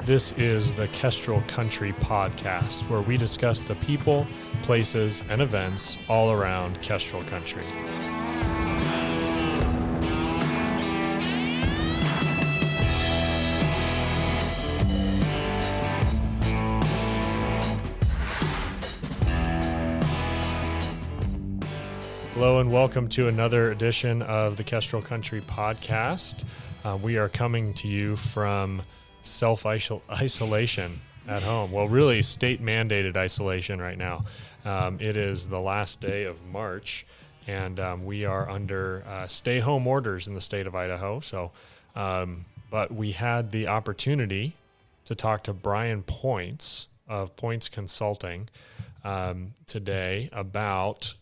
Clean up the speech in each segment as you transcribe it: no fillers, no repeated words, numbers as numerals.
This is the Kestrel Country Podcast, where we discuss the people, places, and events all around Kestrel Country. Hello and welcome to another edition of the Kestrel Country Podcast. We are coming to you from self-isolation at home. Well, really state-mandated isolation right now. It is the last day of March, and we are under stay-home orders in the state of Idaho. So, but we had the opportunity to talk to Brian Points of Points Consulting today about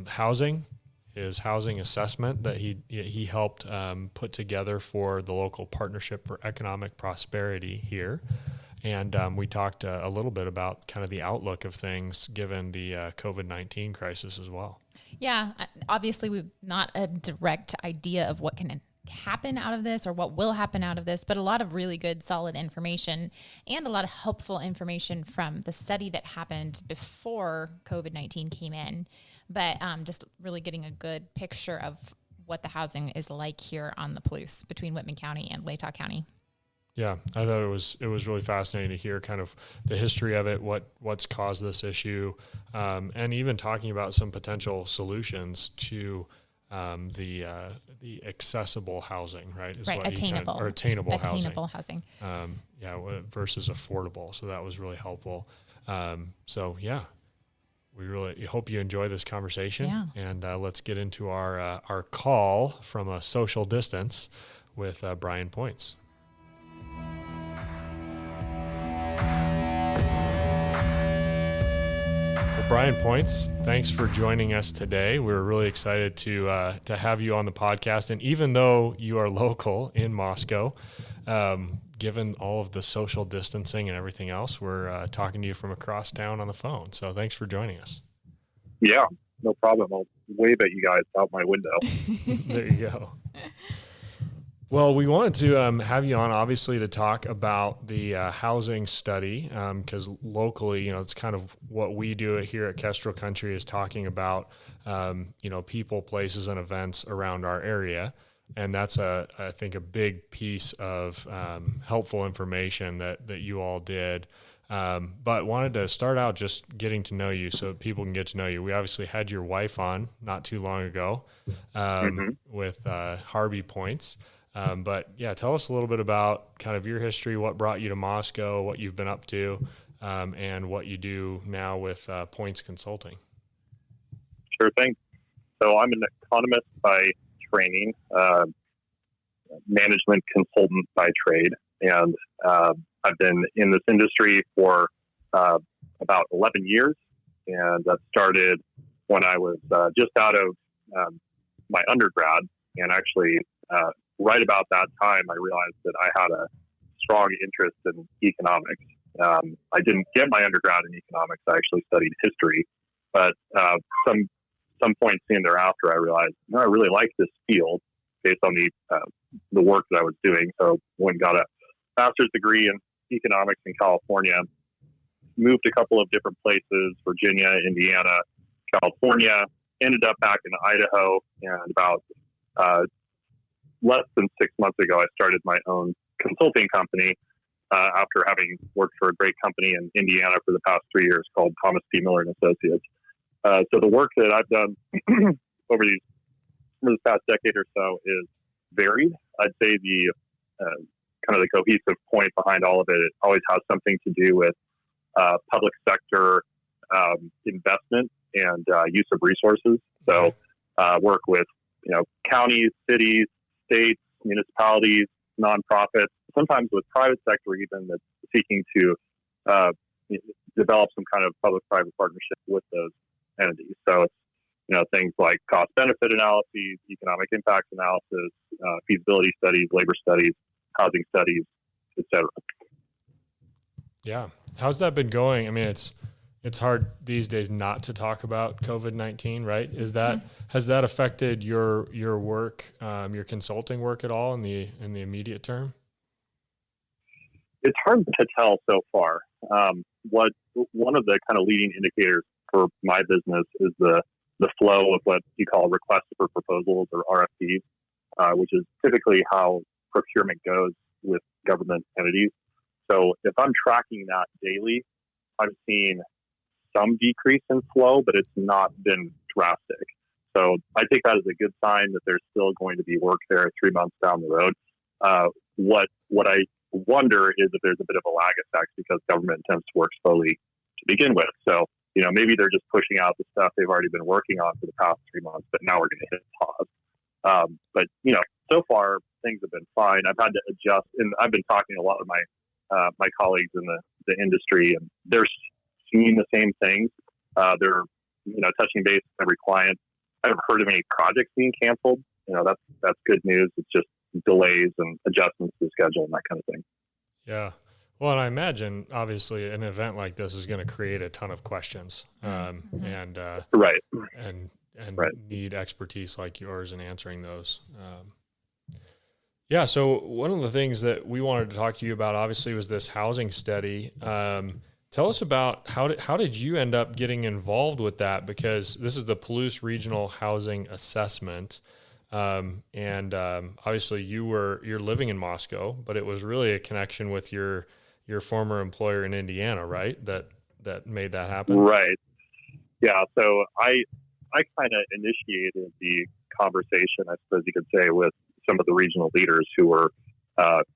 housing, his housing assessment that he helped put together for the local Partnership for Economic Prosperity here. And we talked a little bit about kind of the outlook of things given the COVID-19 crisis as well. Yeah, obviously we've not a direct idea of what can happen out of this or what will happen out of this, but a lot of really good, solid information and a lot of helpful information from the study that happened before COVID-19 came in. But just really getting a good picture of what the housing is like here on the Palouse between Whitman County and Latah County. Yeah, I thought it was really fascinating to hear kind of the history of it, what's caused this issue, and even talking about some potential solutions to the accessible housing, right? Right, attainable housing. Versus affordable. So that was really helpful. We really hope you enjoy this conversation. Yeah. And let's get into our call from a social distance with Brian Points. Brian Points, thanks for joining us today. We're really excited to have you on the podcast. And even though you are local in Moscow, given all of the social distancing and everything else, we're talking to you from across town on the phone. So thanks for joining us. Yeah, no problem. I'll wave at you guys out my window. There you go. Well, we wanted to have you on, obviously, to talk about the housing study, because locally, it's kind of what we do here at Kestrel Country is talking about, people, places, and events around our area. And that's, I think, a big piece of helpful information that you all did. But wanted to start out just getting to know you so people can get to know you. We obviously had your wife on not too long ago with Harvey Points. But yeah, tell us a little bit about kind of your history, what brought you to Moscow, what you've been up to, and what you do now with Points Consulting. Sure thing. So I'm an economist by training, management consultant by trade, and I've been in this industry for about 11 years, and that started when I was just out of my undergrad, and actually right about that time, I realized that I had a strong interest in economics. I didn't get my undergrad in economics. I actually studied history. But some point soon thereafter, I realized, I really like this field based on the work that I was doing. So went and got a master's degree in economics in California, moved a couple of different places, Virginia, Indiana, California, ended up back in Idaho, and about less than 6 months ago, I started my own consulting company after having worked for a great company in Indiana for the past 3 years called Thomas T. Miller and Associates. So the work that I've done over this past decade or so is varied. I'd say the kind of the cohesive point behind all of it always has something to do with public sector investment and use of resources. So work with counties, cities, states, municipalities, nonprofits, sometimes with private sector even that's seeking to develop some kind of public-private partnership with those entities. So it's things like cost-benefit analyses, economic impact analysis, feasibility studies, labor studies, housing studies, etc. Yeah. How's that been going? I mean, it's hard these days not to talk about COVID-19, right? Has that affected your work, your consulting work at all in the immediate term? It's hard to tell so far. What one of the kind of leading indicators for my business is the flow of what you call requests for proposals or RFPs, which is typically how procurement goes with government entities. So if I'm tracking that daily, I've seen some decrease in flow, but it's not been drastic. So I take that as a good sign that there's still going to be work there 3 months down the road. What I wonder is if there's a bit of a lag effect because government tends to work slowly to begin with. So, maybe they're just pushing out the stuff they've already been working on for the past 3 months, but now we're going to hit pause. But so far things have been fine. I've had to adjust, and I've been talking to a lot of my colleagues in the industry, and they're seeing the same things. They're touching base with every client. I haven't heard of any projects being canceled. That's good news. It's just delays and adjustments to the schedule and that kind of thing. Yeah. Well, and I imagine obviously an event like this is going to create a ton of questions, and right. And right. need expertise like yours in answering those. Yeah. So one of the things that we wanted to talk to you about obviously was this housing study. Tell us about how did you end up getting involved with that? Because this is the Palouse Regional Housing Assessment. Obviously you're living in Moscow, but it was really a connection with your former employer in Indiana, right? That made that happen. Right. Yeah. So I kind of initiated the conversation, I suppose you could say, with some of the regional leaders who were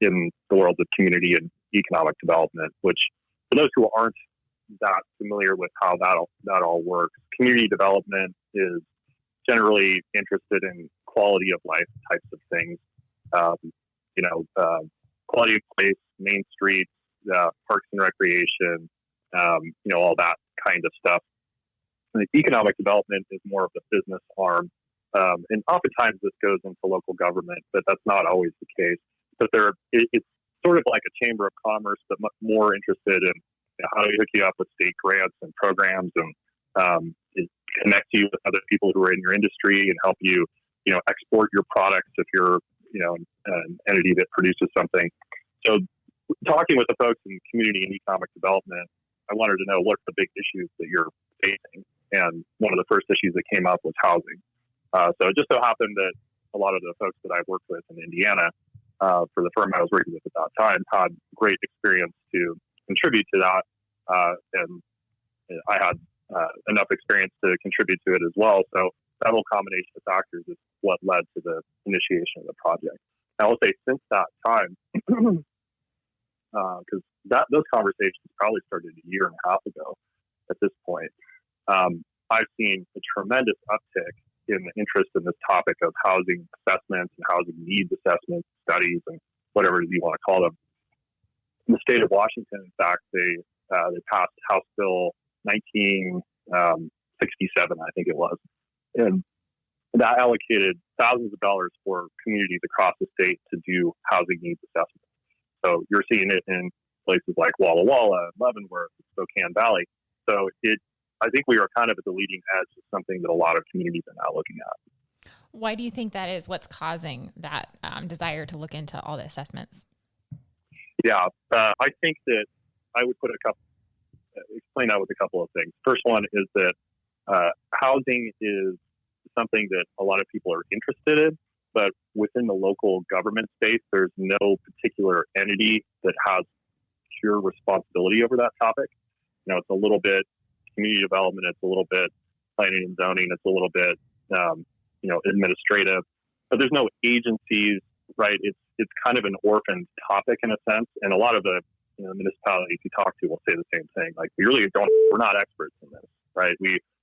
in the world of community and economic development, which for those who aren't that familiar with how that all works, community development is generally interested in quality of life types of things, quality of place, main streets, parks and recreation, all that kind of stuff. And the economic development is more of the business arm. And oftentimes this goes into local government, but that's not always the case. But it's sort of like a chamber of commerce, but much more interested in how do we hook you up with state grants and programs and connect you with other people who are in your industry and help you, export your products if you're, an entity that produces something. So talking with the folks in community and economic development, I wanted to know what's the big issues that you're facing. And one of the first issues that came up was housing. So it just so happened that a lot of the folks that I've worked with in Indiana for the firm I was working with at that time had great experience to contribute to that. And I had enough experience to contribute to it as well. So that whole combination of factors is what led to the initiation of the project. Now, I'll say since that time, because those conversations probably started a year and a half ago at this point, I've seen a tremendous uptick in the interest in this topic of housing assessments and housing needs assessments, studies, and whatever you want to call them. In the state of Washington, in fact, they passed House Bill 1967, I think it was, and that allocated thousands of dollars for communities across the state to do housing needs assessments. So you're seeing it in places like Walla Walla, Leavenworth, Spokane Valley. So I think we are kind of at the leading edge of something that a lot of communities are now looking at. Why do you think that is? What's causing that desire to look into all the assessments? Yeah, I think that I would explain that with a couple of things. First one is that housing is something that a lot of people are interested in, but within the local government space, there's no particular entity that has pure responsibility over that topic. It's a little bit community development, it's a little bit planning and zoning, it's a little bit, administrative, but there's no agencies, right? It's kind of an orphaned topic in a sense. And a lot of the municipalities you talk to will say the same thing. Like, we're not experts in this, right?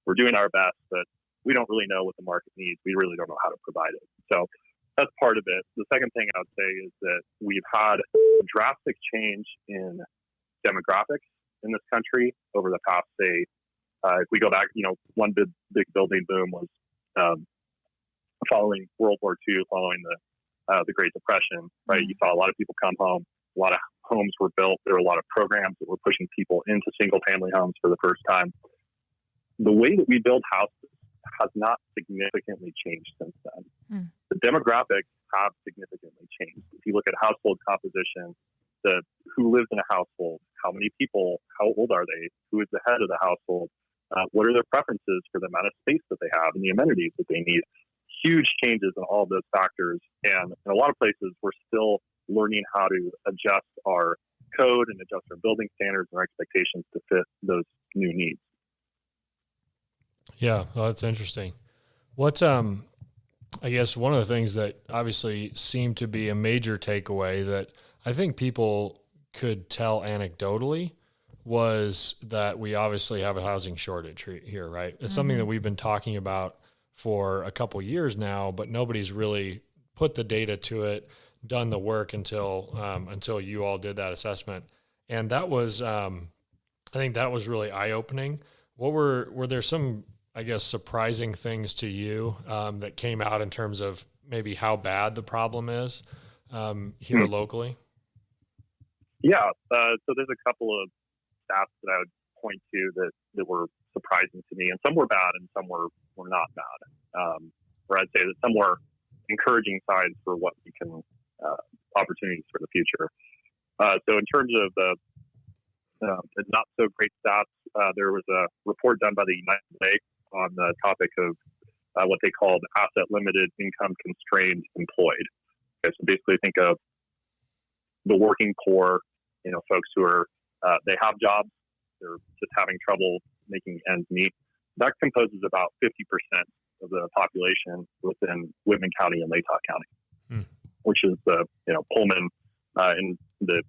We're doing our best, but we don't really know what the market needs. We really don't know how to provide it. So that's part of it. The second thing I would say is that we've had a drastic change in demographics in this country over the past, say, if we go back, one big building boom was following World War II, following the Great Depression, right? You saw a lot of people come home, a lot of homes were built. There were a lot of programs that were pushing people into single family homes for the first time. The way that we build houses has not significantly changed since then. The demographics have significantly changed. If you look at household composition, the who lives in a household, how many people, how old are they, who is the head of the household, what are their preferences for the amount of space that they have and the amenities that they need. Huge changes in all of those factors. And in a lot of places, we're still learning how to adjust our code and adjust our building standards and our expectations to fit those new needs. Yeah, well, that's interesting. What, I guess one of the things that obviously seemed to be a major takeaway that I think people could tell anecdotally was that we obviously have a housing shortage here, right? It's something that we've been talking about for a couple years now, but nobody's really put the data to it, done the work until you all did that assessment. And that was, I think that was really eye-opening. Were there some, I guess, surprising things to you that came out in terms of maybe how bad the problem is here locally? Yeah. So there's a couple of stats that I would point to that were surprising to me, and some were bad and some were not bad. Where I'd say that some were encouraging signs for what we can, opportunities for the future. So in terms of the not so great stats, there was a report done by the United Way on the topic of what they called asset limited, income constrained employed. Okay, so basically think of the working poor, folks who are, they have jobs, they're just having trouble making ends meet. That composes about 50% of the population within Whitman County and Latah County, which is the, Pullman in the,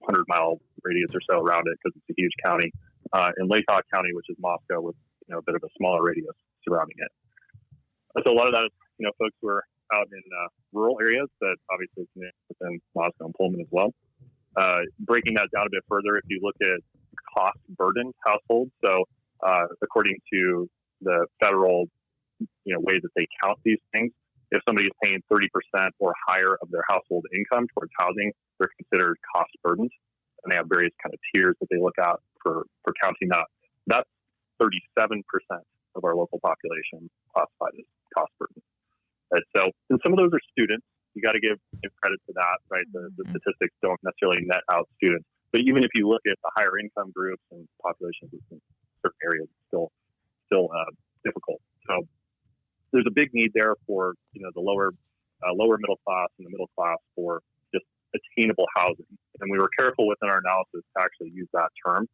100-mile radius or so around it because it's a huge county. In Latah County, which is Moscow, with, a bit of a smaller radius surrounding it. So a lot of that is, folks who are out in rural areas, but obviously within Moscow and Pullman as well. Breaking that down a bit further, if you look at cost burdened households, so according to the federal way that they count these things, if somebody is paying 30% or higher of their household income towards housing, they're considered cost burdened, and they have various kind of tiers that they look at for counting that. That's 37% of our local population classified as cost burden. So, and some of those are students. You got to give credit to that, right? The statistics don't necessarily net out students, but even if you look at the higher income groups and populations in certain areas, it's still difficult. So there's a big need there for the lower middle class and the middle class for just attainable housing. And we were careful within our analysis to actually use that term.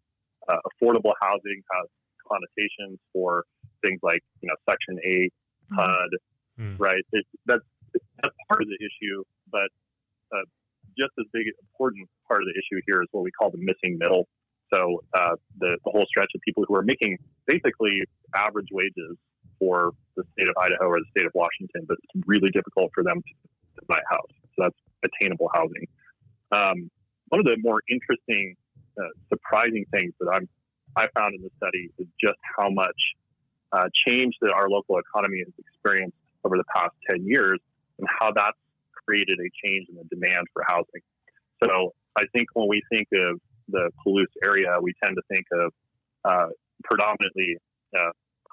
Affordable housing has connotations for things like Section 8, HUD, right? That's part of the issue, but just as big important part of the issue here is what we call the missing middle. So the whole stretch of people who are making basically average wages for the state of Idaho or the state of Washington, but it's really difficult for them to buy a house. So that's attainable housing. One of the more interesting, surprising things that I found in the study is just how much change that our local economy has experienced over the past 10 years and how that's created a change in the demand for housing. So I think when we think of the Palouse area, we tend to think of predominantly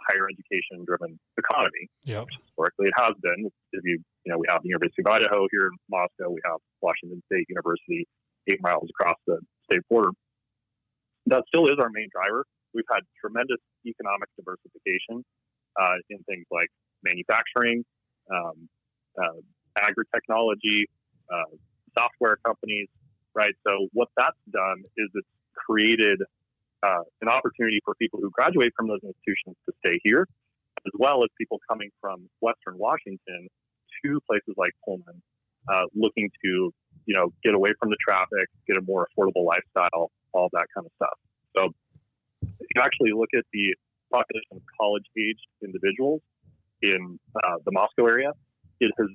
higher education driven economy. Yeah. Historically it has been. If we have the University of Idaho here in Moscow, we have Washington State University 8 miles across the state border. That still is our main driver. We've had tremendous economic diversification in things like manufacturing, agri-technology, software companies, right? So what that's done is it's created an opportunity for people who graduate from those institutions to stay here, as well as people coming from Western Washington to places like Pullman, looking to, get away from the traffic, get a more affordable lifestyle, all that kind of stuff. So if you actually look at the population of college-aged individuals in the Moscow area, it has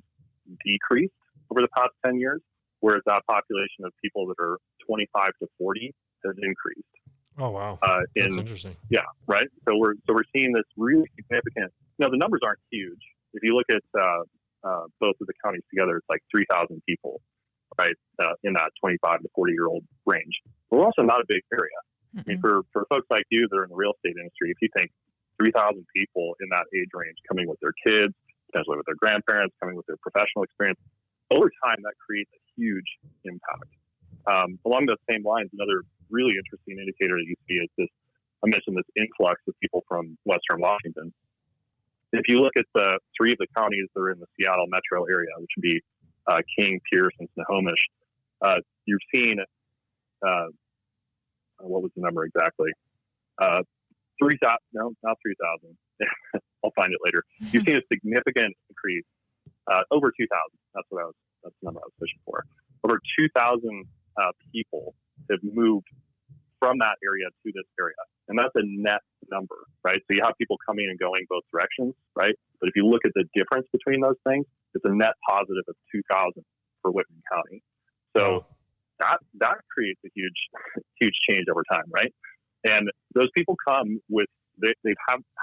decreased over the past 10 years, whereas that population of people that are 25 to 40 has increased. Oh, wow. That's interesting. Yeah, right. So we're seeing this really significant. The numbers aren't huge. If you look at both of the counties together, it's like 3,000 people, right, in that 25 to 40-year-old range. But we're also not a big area. I mean, for folks like you that are in the real estate industry, if you think 3,000 people in that age range coming with their kids, potentially with their grandparents, coming with their professional experience, over time that creates a huge impact. Along those same lines, another really interesting indicator that you see is this. I mentioned this influx of people from Western Washington. If you look at the three of the counties that are in the Seattle metro area, which would be King, Pierce, and Snohomish, you've seen, what was the number exactly? 3,000, no, not 3,000. I'll find it later. You've seen a significant increase, over 2,000. That's the number I was fishing for. Over 2,000 people have moved from that area to this area. And that's a net number, right? So you have people coming and going both directions, right? But if you look at the difference between those things, it's a net positive of 2,000 for Whitman County. So that creates a huge change over time, right? And those people come with,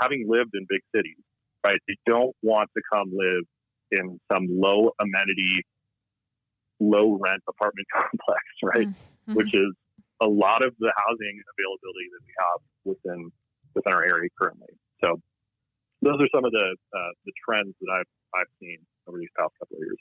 having lived in big cities, right? They don't want to come live in some low amenity, low rent apartment complex, right? Mm-hmm. Which is a lot of the housing availability that we have within our area currently. So those are some of the trends that I've seen over these past couple of years.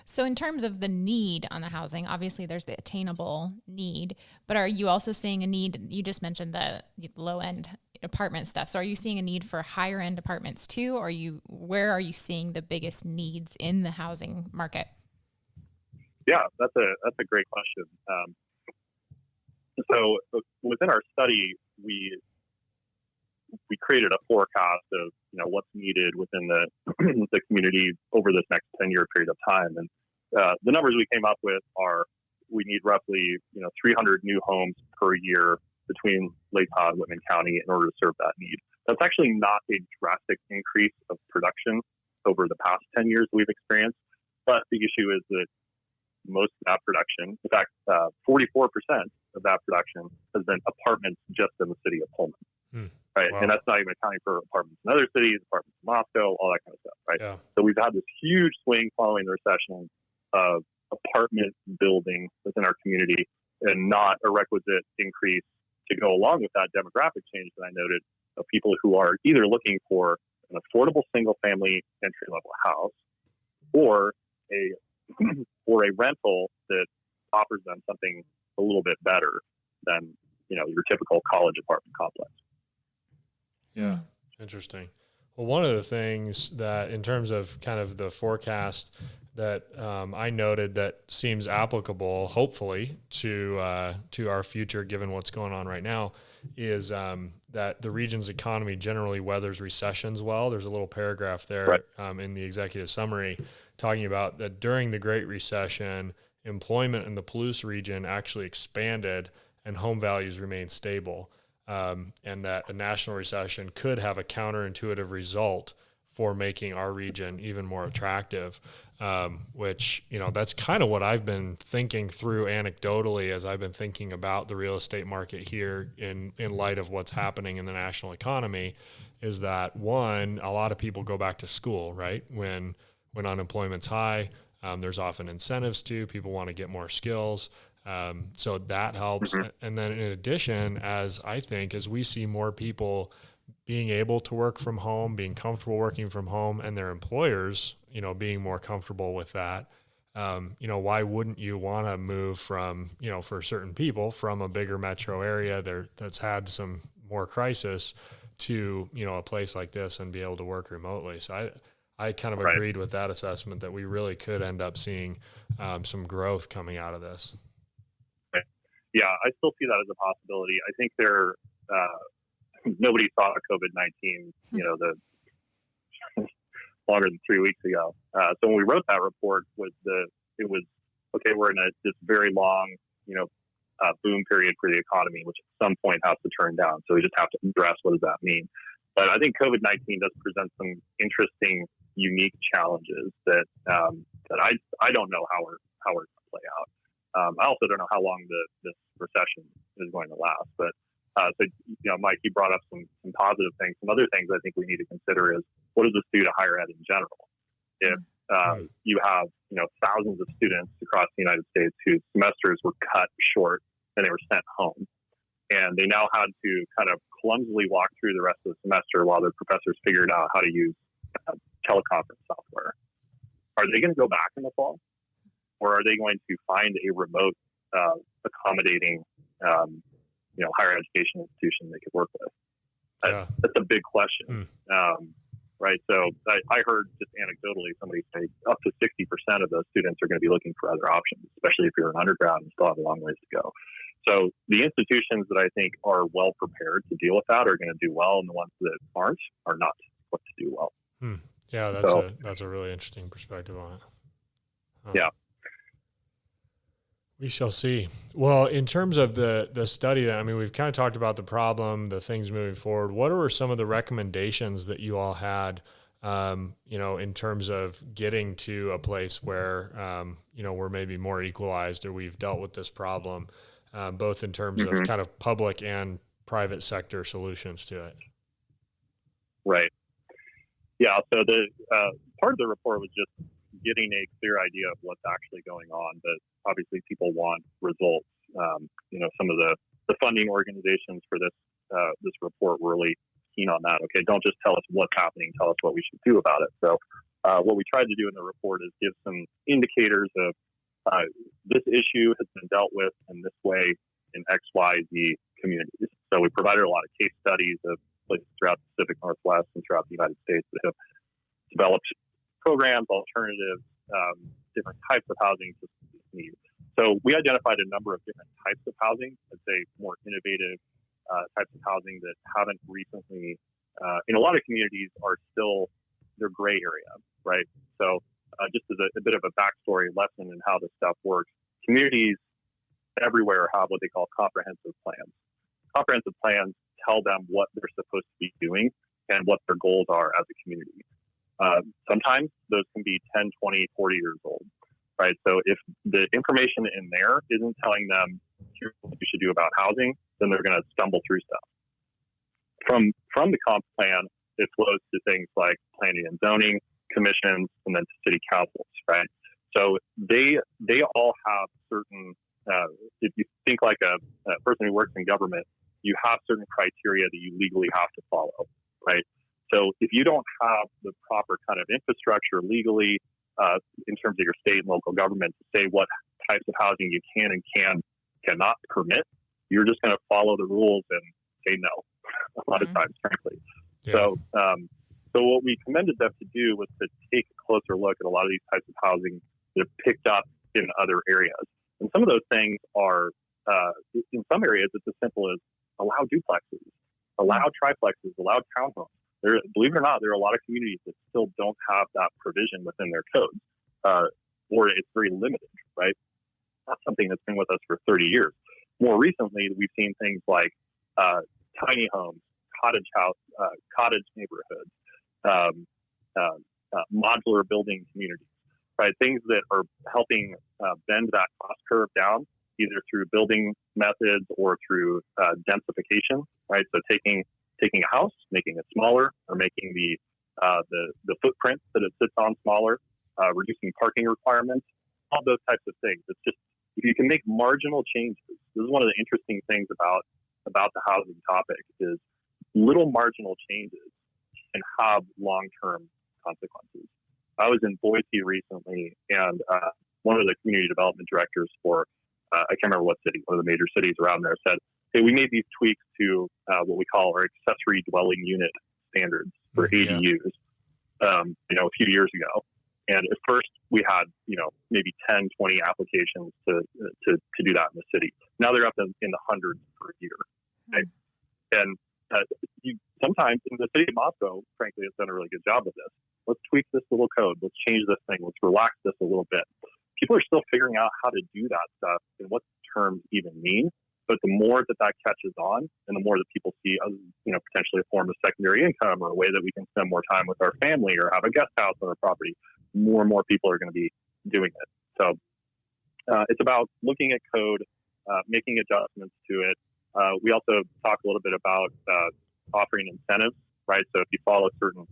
So in terms of the need on the housing, obviously there's the attainable need, but are you also seeing a need? You just mentioned the low end apartment stuff. So are you seeing a need for higher end apartments too? Or where are you seeing the biggest needs in the housing market? Yeah, that's a great question. So within our study, we created a forecast of what's needed within the community over this next 10-year period of time, and the numbers we came up with are we need roughly 300 new homes per year between Lake Todd and Whitman County in order to serve that need. That's actually not a drastic increase of production over the past 10 years we've experienced, but the issue is that most of that production, in fact, 44% of that production has been apartments just in the city of Pullman, right? Wow. And that's not even accounting for apartments in other cities, apartments in Moscow, all that kind of stuff, right? Yeah. So we've had this huge swing following the recession of apartment building within our community and not a requisite increase to go along with that demographic change that I noted of people who are either looking for an affordable single-family entry-level house or a rental that offers them something a little bit better than your typical college apartment complex. Yeah, interesting. Well, one of the things that in terms of kind of the forecast that I noted that seems applicable, hopefully, to our future, given what's going on right now, is that the region's economy generally weathers recessions well. There's a little paragraph there right. In the executive summary talking about that during the Great Recession, employment in the Palouse region actually expanded and home values remained stable, and that a national recession could have a counterintuitive result for making our region even more attractive, which, that's kind of what I've been thinking through anecdotally as I've been thinking about the real estate market here in light of what's happening in the national economy, is that one, a lot of people go back to school, right? When unemployment's high, there's often incentives too. People want to get more skills. So that helps. Mm-hmm. And then in addition, as we see more people being able to work from home, being comfortable working from home, and their employers, being more comfortable with that, why wouldn't you want to move from, for certain people from a bigger metro area that's had some more crisis to, a place like this and be able to work remotely. So I kind of right. agreed with that assessment that we really could end up seeing some growth coming out of this. Yeah, I still see that as a possibility. I think nobody thought of COVID-19, the longer than 3 weeks ago. So when we wrote that report, we're in this very long, boom period for the economy, which at some point has to turn down. So we just have to address what does that mean. But I think COVID-19 does present some interesting, unique challenges that I don't know how we're going to play out. I also don't know how long this recession is going to last. But Mike, you brought up some positive things. Some other things I think we need to consider is what does this do to higher ed in general? If you have thousands of students across the United States whose semesters were cut short and they were sent home, and they now had to kind of clumsily walk through the rest of the semester while their professors figured out how to use teleconference software. Are they going to go back in the fall? Or are they going to find a remote accommodating, higher education institution they could work with. Yeah. That's a big question. Right. So I heard just anecdotally somebody say up to 60% of those students are going to be looking for other options, especially if you're an undergrad and still have a long ways to go. So the institutions that I think are well prepared to deal with that are going to do well, and the ones that aren't are not going to do well. Yeah, that's a really interesting perspective on it. Yeah. We shall see. Well, in terms of the study, I mean, we've kind of talked about the problem, the things moving forward. What were some of the recommendations that you all had, in terms of getting to a place where, we're maybe more equalized or we've dealt with this problem, both in terms of kind of public and private sector solutions to it? Right. Yeah. So the part of the report was just getting a clear idea of what's actually going on, but obviously people want results. Some of the funding organizations for this report were really keen on that. Okay, don't just tell us what's happening, tell us what we should do about it. So what we tried to do in the report is give some indicators of this issue has been dealt with in this way in XYZ communities. So we provided a lot of case studies of places throughout the Pacific Northwest and throughout the United States that have developed programs, alternatives, different types of housing to need. So we identified a number of different types of housing, I'd say more innovative types of housing that haven't recently, in a lot of communities, are still their gray area, right? So just as a bit of a backstory lesson in how this stuff works, communities everywhere have what they call comprehensive plans. Comprehensive plans tell them what they're supposed to be doing and what their goals are as a community. Sometimes those can be 10, 20, 40 years old, right? So if the information in there isn't telling them here's what you should do about housing, then they're going to stumble through stuff. From the comp plan, it flows to things like planning and zoning commissions and then to city councils, right? So they all have certain, if you think like a person who works in government, you have certain criteria that you legally have to follow, right? So if you don't have the proper kind of infrastructure legally in terms of your state and local government to say what types of housing you can and cannot permit, you're just going to follow the rules and say no a lot of times, frankly. Yeah. So what we commended them to do was to take a closer look at a lot of these types of housing that have picked up in other areas. And some of those things are, in some areas, it's as simple as allow duplexes, allow triplexes, allow townhomes. Believe it or not, there are a lot of communities that still don't have that provision within their codes, or it's very limited, right? That's something that's been with us for 30 years. More recently, we've seen things like tiny homes, cottage neighborhoods, modular building communities, right? Things that are helping bend that cost curve down, either through building methods or through densification, right? So taking a house, making it smaller, or making the footprint that it sits on smaller, reducing parking requirements, all those types of things. It's just, if you can make marginal changes, this is one of the interesting things about the housing topic is little marginal changes can have long-term consequences. I was in Boise recently, and one of the community development directors for, I can't remember what city, one of the major cities around there, said, hey, we made these tweaks to what we call our accessory dwelling unit standards for ADUs, a few years ago. And at first we had, maybe 10, 20 applications to do that in the city. Now they're up in the hundreds per year. Right? And sometimes in the city of Moscow, frankly, has done a really good job of this. Let's tweak this little code. Let's change this thing. Let's relax this a little bit. People are still figuring out how to do that stuff and what terms even mean. But the more that catches on, and the more that people see as, potentially a form of secondary income or a way that we can spend more time with our family or have a guest house on our property, more and more people are going to be doing it. So it's about looking at code, making adjustments to it. We also talk a little bit about offering incentives, right? So if you follow certain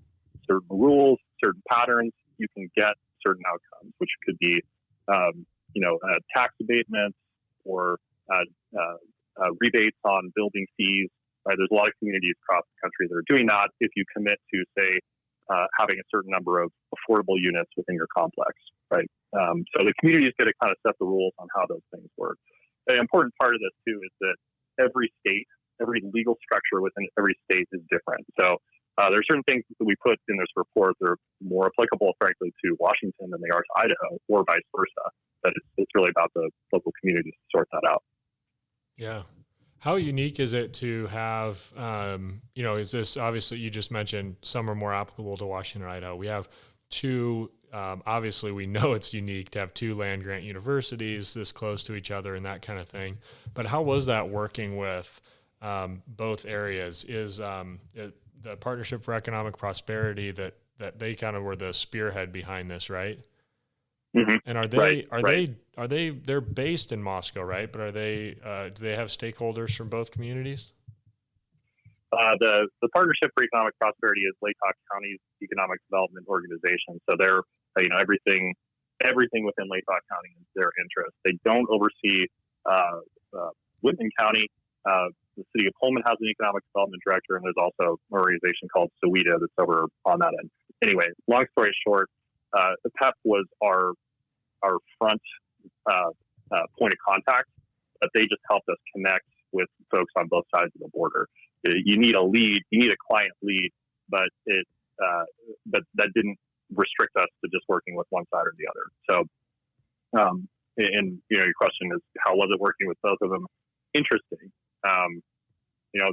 rules, certain patterns, you can get certain outcomes, which could be, tax abatements or rebates on building fees. Right? There's a lot of communities across the country that are doing that if you commit to, say, having a certain number of affordable units within your complex. Right? So the communities get to kind of set the rules on how those things work. an important part of this too is that every legal structure within every state is different. So there are certain things that we put in this report that are more applicable, frankly, to Washington than they are to Idaho, or vice versa. But it's really about the local communities to sort that out. Yeah. How unique is it to have, is this, obviously you just mentioned some are more applicable to Washington or Idaho. We have two, obviously we know it's unique to have two land grant universities this close to each other and that kind of thing. But how was that working with both areas? Is the Partnership for Economic Prosperity that they kind of were the spearhead behind this, right? Mm-hmm. And they're based in Moscow, right? But do they have stakeholders from both communities? The Partnership for Economic Prosperity is Lake County's economic development organization. So they're, everything within Lake County is their interest. They don't oversee Whitman County. The city of Pullman has an economic development director, and there's also an organization called SOWEDA that's over on that end. Anyway, long story short, the PEP was our front point of contact, but they just helped us connect with folks on both sides of the border. You need a lead, you need a client lead, but that didn't restrict us to just working with one side or the other. So, your question is, how was it working with both of them? Interesting.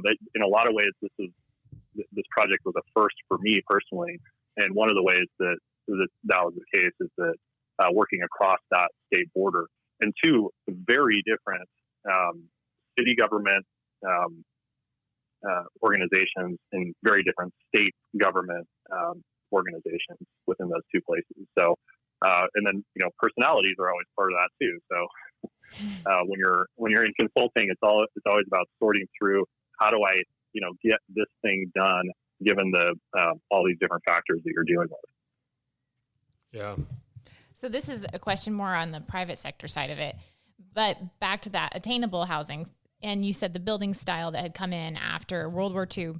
That in a lot of ways, this project was a first for me personally, and one of the ways that was the case is that working across that state border, and two very different city government organizations and very different state government organizations within those two places. So, and then personalities are always part of that too. So, when you're in consulting, it's always about sorting through how do I get this thing done given the all these different factors that you're dealing with. Yeah. So this is a question more on the private sector side of it, but back to that attainable housing. And you said the building style that had come in after World War II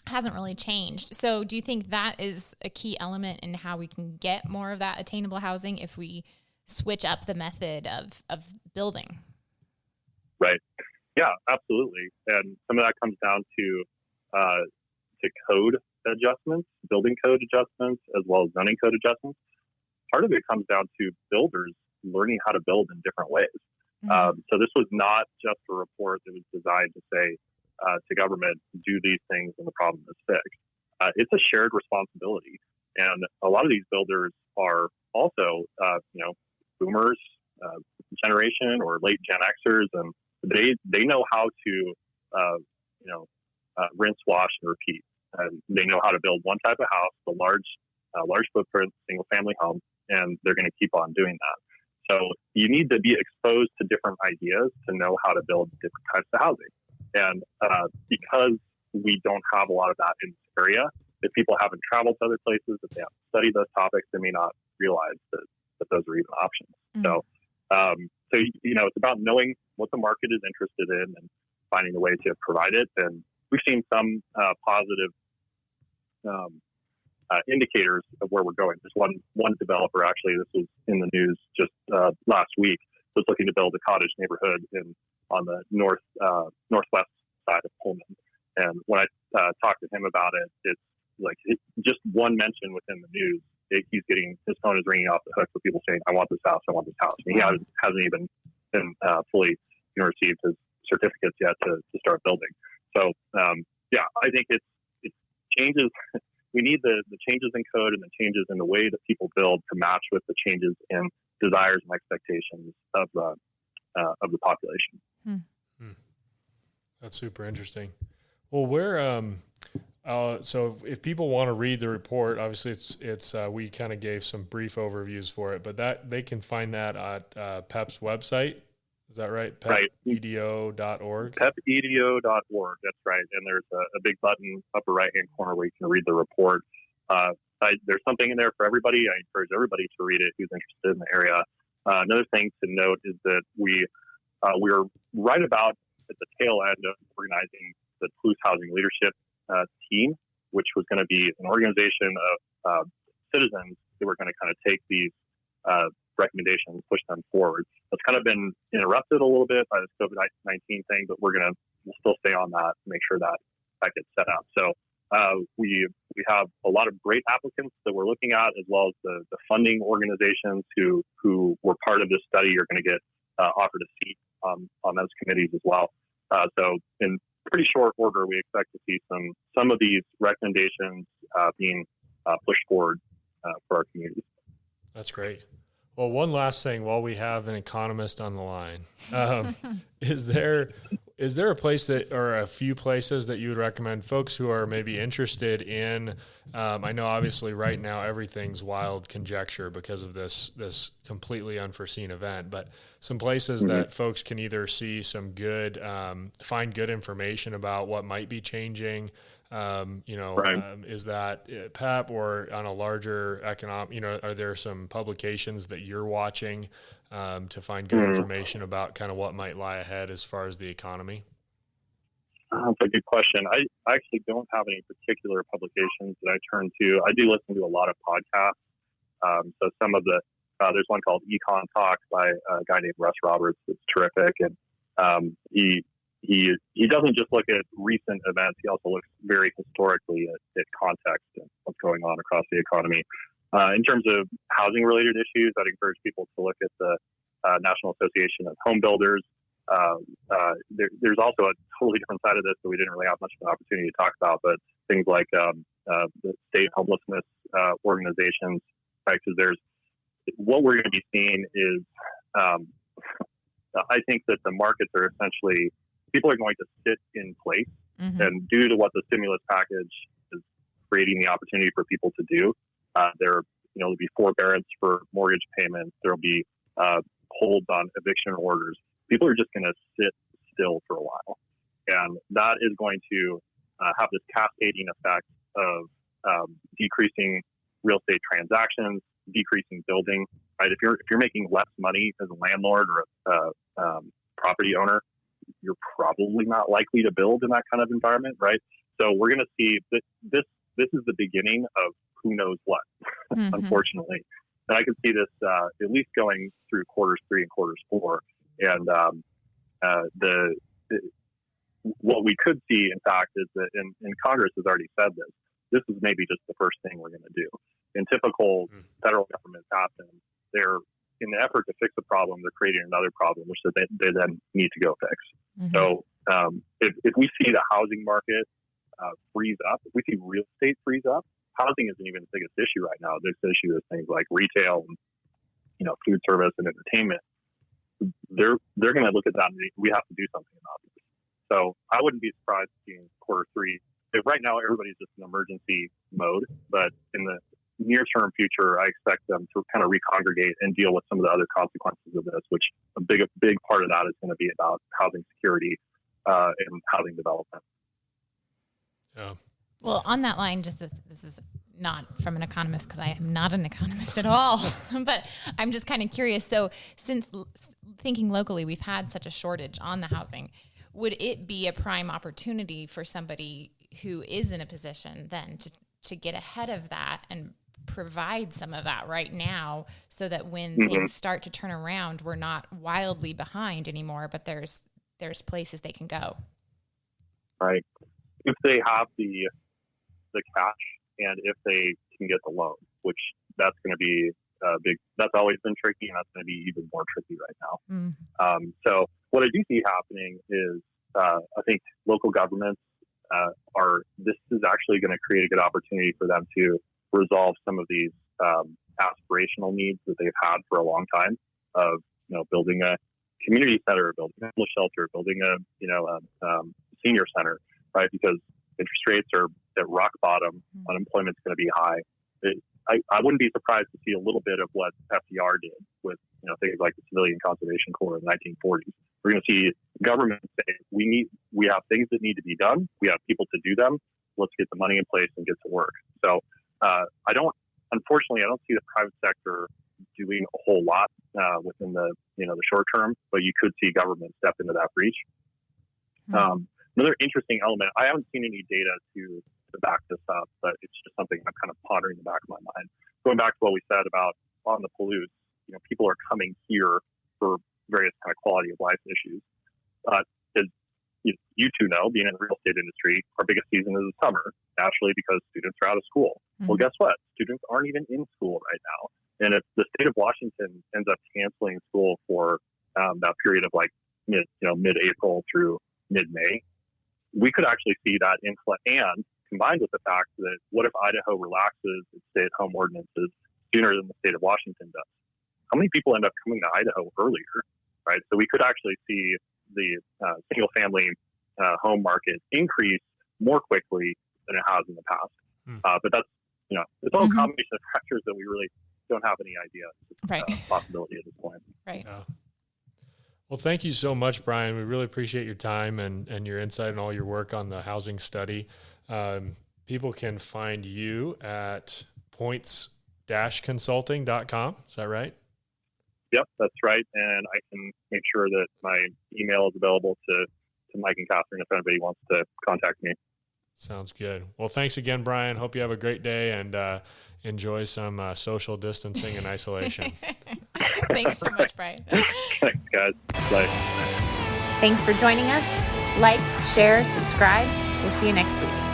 hasn't really changed. So do you think that is a key element in how we can get more of that attainable housing if we switch up the method of building? Right. Yeah, absolutely. And some of that comes down to code adjustments, building code adjustments, as well as zoning code adjustments. Part of it comes down to builders learning how to build in different ways. Mm-hmm. So this was not just a report that was designed to say to government, do these things and the problem is fixed. It's a shared responsibility. And a lot of these builders are also, boomers, generation or late Gen Xers, and they know how to, rinse, wash, and repeat. And they know how to build one type of house, a large footprint, single family home, and they're going to keep on doing that. So you need to be exposed to different ideas to know how to build different types of housing. And because we don't have a lot of that in this area, if people haven't traveled to other places, if they haven't studied those topics, they may not realize that those are even options. Mm-hmm. So it's about knowing what the market is interested in and finding a way to provide it. And we've seen some positive indicators of where we're going. There's one developer, actually, this was in the news just last week, was looking to build a cottage neighborhood on the northwest side of Pullman. And when I talked to him about it, it's like just one mention within the news, he's getting, his phone is ringing off the hook for people saying, I want this house, I want this house. And he hasn't even been fully received his certificates yet to start building. So, I think it changes. We need the changes in code and the changes in the way that people build to match with the changes in desires and expectations of the population. That's super interesting. Well, so if people want to read the report, obviously it's we kind of gave some brief overviews for it, but that they can find that at PEP's website. Is that right? PEPEDO.org. PEPEDO.org. That's right. And there's a big button upper right-hand corner where you can read the report. There's something in there for everybody. I encourage everybody to read it who's interested in the area. Another thing to note is that we were right about at the tail end of organizing the Palouse Housing Leadership team, which was going to be an organization of citizens who were going to kind of take these recommendations, push them forward. That's kind of been interrupted a little bit by this COVID-19 thing, but we'll still stay on that to make sure that gets set up. So we have a lot of great applicants that we're looking at, as well as the funding organizations who were part of this study are going to get offered a seat on those committees as well. So in pretty short order, we expect to see some of these recommendations being pushed forward for our communities. That's great. Well, one last thing while we have an economist on the line, is there a place or a few places that you would recommend folks who are maybe interested in, I know obviously right now everything's wild conjecture because of this completely unforeseen event, but some places that folks can either see some good, find good information about what might be changing, is that PEP or on a larger economic, are there some publications that you're watching to find good information about kind of what might lie ahead as far as the economy? That's a good question. I actually don't have any particular publications that I turn to. I do listen to a lot of podcasts. So some of there's one called Econ Talks by a guy named Russ Roberts. It's terrific. And he doesn't just look at recent events. He also looks very historically at context and what's going on across the economy. In terms of housing related issues, I'd encourage people to look at the National Association of Home Builders. There's also a totally different side of this that we didn't really have much of an opportunity to talk about, but things like the state homelessness organizations, right? Because what we're going to be seeing is, I think that the markets are essentially, people are going to sit in place, and due to what the stimulus package is creating the opportunity for people to do, there'll be forbearance for mortgage payments. There'll be holds on eviction orders. People are just going to sit still for a while, and that is going to have this cascading effect of decreasing real estate transactions, decreasing building. Right? If you're making less money as a landlord or a property owner, you're probably not likely to build in that kind of environment, right? So we're going to see that this is the beginning of who knows what, unfortunately. And I can see this at least going through quarters 3 and quarters 4. And what we could see, in fact, is that, and Congress has already said this is maybe just the first thing we're going to do. In typical federal government fashion, they're, in the effort to fix a problem, they're creating another problem, which they then need to go fix. So if we see the housing market freeze up, if we see real estate freeze up, housing isn't even the biggest issue right now. The biggest issue is things like retail and food service and entertainment. They're going to look at that and we have to do something about this. So I wouldn't be surprised seeing quarter 3. If right now everybody's just in emergency mode, but in the near-term future, I expect them to kind of recongregate and deal with some of the other consequences of this, which a big part of that is going to be about housing security and housing development. Yeah. Well, on that line, just this is not from an economist because I am not an economist at all, but I'm just kind of curious. So since thinking locally, we've had such a shortage on the housing, would it be a prime opportunity for somebody who is in a position then to get ahead of that and provide some of that right now so that when things start to turn around, we're not wildly behind anymore, but there's places they can go? Right. If they have the cash and if they can get the loan, which that's going to be that's always been tricky, and that's going to be even more tricky right now. So what I do see happening is I think local governments this is actually going to create a good opportunity for them to resolve some of these aspirational needs that they've had for a long time of building a community center, building a homeless shelter, building a senior center, right? Because interest rates are at rock bottom, unemployment's going to be high. I wouldn't be surprised to see a little bit of what FDR did with things like the Civilian Conservation Corps in the 1940s. We're going to see government say we have things that need to be done. We have people to do them. Let's get the money in place and get to work. So unfortunately, I don't see the private sector doing a whole lot within the short term, but you could see government step into that breach. Another interesting element, I haven't seen any data to back this up, but it's just something I'm kind of pondering in the back of my mind. Going back to what we said about on the Palouse, people are coming here for various kind of quality of life issues. As you two know, being in the real estate industry, our biggest season is the summer, naturally, because students are out of school. Mm-hmm. Well, guess what? Students aren't even in school right now. And if the state of Washington ends up canceling school for that period of like mid-April through mid-May, we could actually see that influx. And combined with the fact that what if Idaho relaxes its stay-at-home ordinances sooner than the state of Washington does? How many people end up coming to Idaho earlier, right? So we could actually see the single-family home market increase more quickly than it has in the past. But that's, it's all a combination of factors that we really don't have any idea. It's a possibility at this point. Right. Well, thank you so much, Brian. We really appreciate your time and your insight and all your work on the housing study. People can find you at points-consulting.com. Is that right? Yep, that's right. And I can make sure that my email is available to Mike and Catherine if anybody wants to contact me. Sounds good. Well, thanks again, Brian. Hope you have a great day and enjoy some social distancing and isolation. Thanks so much, Brian. Thanks, guys. Bye. Thanks for joining us. Like, share, subscribe. We'll see you next week.